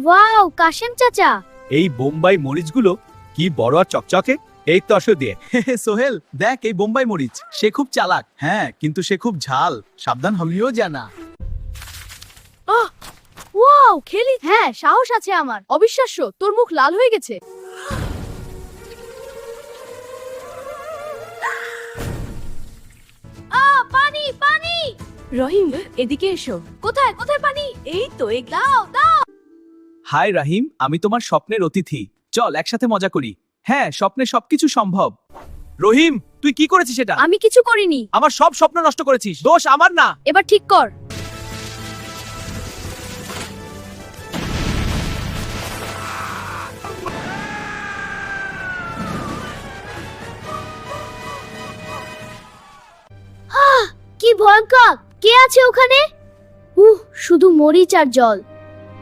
Wow, Kashem চাচা। এই বোম্বাই মরিচগুলো কি বড় আর চকচকে। এই তো আসো দিয়ে। সোহেল দেখ এই বোম্বাই মরিচ, সে খুব চালাক। হ্যাঁ, কিন্তু সে খুব ঝাল, সাবধান হলেও জানা। ওয়াও, খেলি। হ্যাঁ, সাহস আছে আমার। অবিশ্বাস্য, তোর মুখ লাল হয়ে গেছে। পানি পানি। রহিম, এদিকে এসো। কোথায় কোথায় পানি? এই তো, দাও দাও। হাই রাহিম, আমি তোমার স্বপ্নের অতিথি। চল একসাথে মজা করি। হ্যাঁ, স্বপ্নে সবকিছু সম্ভব। রহিম, তুই কি করেছিস এটা? আমি কিছু করিনি। আমার সব স্বপ্ন নষ্ট করেছিস। দোষ আমার না। এবার ঠিক কর। কি ভয়ঙ্কর! কে আছে ওখানে? শুধু মরিচ আর জল।